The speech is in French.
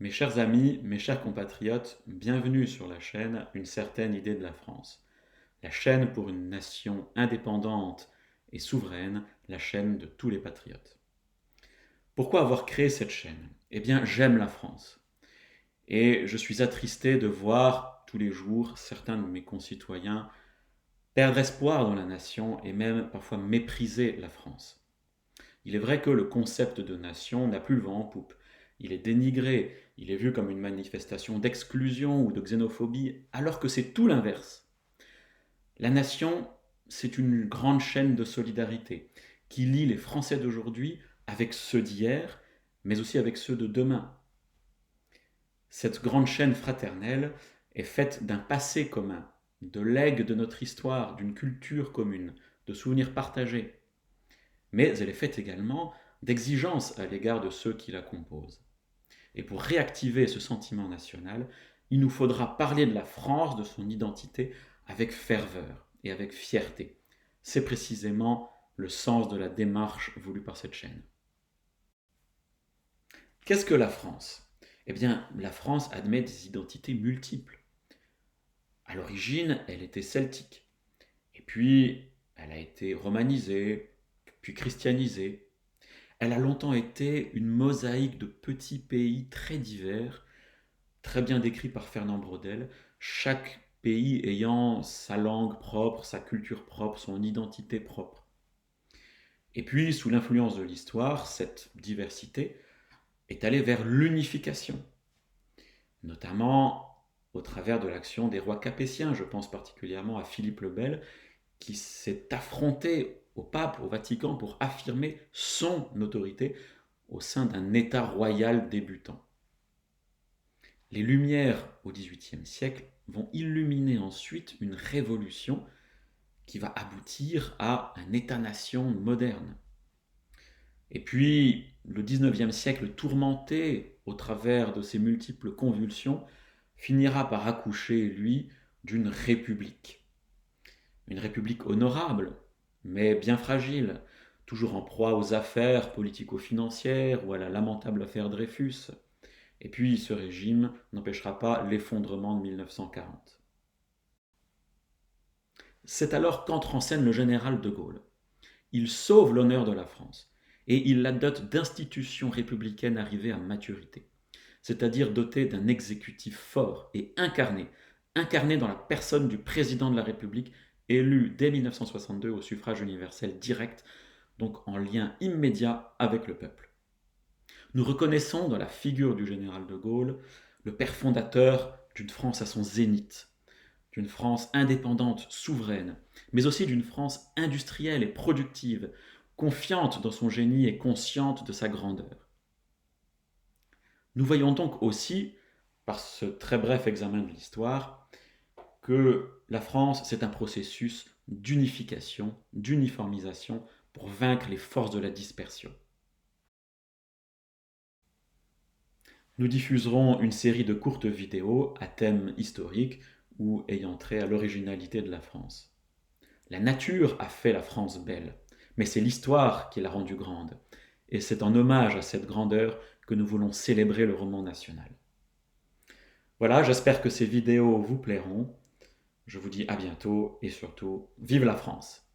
Mes chers amis, mes chers compatriotes, bienvenue sur la chaîne Une certaine idée de la France. La chaîne pour une nation indépendante et souveraine, la chaîne de tous les patriotes. Pourquoi avoir créé cette chaîne? Eh bien, j'aime la France. Et je suis attristé de voir tous les jours certains de mes concitoyens perdre espoir dans la nation et même parfois mépriser la France. Il est vrai que le concept de nation n'a plus le vent en poupe. Il est dénigré, il est vu comme une manifestation d'exclusion ou de xénophobie, alors que c'est tout l'inverse. La nation, c'est une grande chaîne de solidarité qui lie les Français d'aujourd'hui avec ceux d'hier, mais aussi avec ceux de demain. Cette grande chaîne fraternelle est faite d'un passé commun, de legs de notre histoire, d'une culture commune, de souvenirs partagés. Mais elle est faite également d'exigences à l'égard de ceux qui la composent. Et pour réactiver ce sentiment national, il nous faudra parler de la France, de son identité, avec ferveur et avec fierté. C'est précisément le sens de la démarche voulue par cette chaîne. Qu'est-ce que la France? Eh bien, la France admet des identités multiples. À l'origine, elle était celtique. Et puis, elle a été romanisée, puis christianisée. Elle a longtemps été une mosaïque de petits pays très divers, très bien décrits par Fernand Braudel, chaque pays ayant sa langue propre, sa culture propre, son identité propre. Et puis, sous l'influence de l'histoire, cette diversité est allée vers l'unification, notamment au travers de l'action des rois capétiens. Je pense particulièrement à Philippe le Bel, qui s'est affronté au pape, au Vatican, pour affirmer son autorité au sein d'un État royal débutant. Les Lumières au XVIIIe siècle vont illuminer ensuite une révolution qui va aboutir à un État-nation moderne. Et puis, le XIXe siècle, tourmenté au travers de ses multiples convulsions, finira par accoucher, lui, d'une république. Une république honorable, mais bien fragile, toujours en proie aux affaires politico-financières ou à la lamentable affaire Dreyfus. Et puis ce régime n'empêchera pas l'effondrement de 1940. C'est alors qu'entre en scène le général de Gaulle. Il sauve l'honneur de la France et il la dote d'institutions républicaines arrivées à maturité, c'est-à-dire dotées d'un exécutif fort et incarné dans la personne du président de la République, élu dès 1962 au suffrage universel direct, donc en lien immédiat avec le peuple. Nous reconnaissons dans la figure du général de Gaulle le père fondateur d'une France à son zénith, d'une France indépendante, souveraine, mais aussi d'une France industrielle et productive, confiante dans son génie et consciente de sa grandeur. Nous voyons donc aussi, par ce très bref examen de l'histoire, que la France, c'est un processus d'unification, d'uniformisation pour vaincre les forces de la dispersion. Nous diffuserons une série de courtes vidéos à thème historique ou ayant trait à l'originalité de la France. La nature a fait la France belle, mais c'est l'histoire qui l'a rendue grande. Et c'est en hommage à cette grandeur que nous voulons célébrer le roman national. Voilà, j'espère que ces vidéos vous plairont. Je vous dis à bientôt et surtout, vive la France!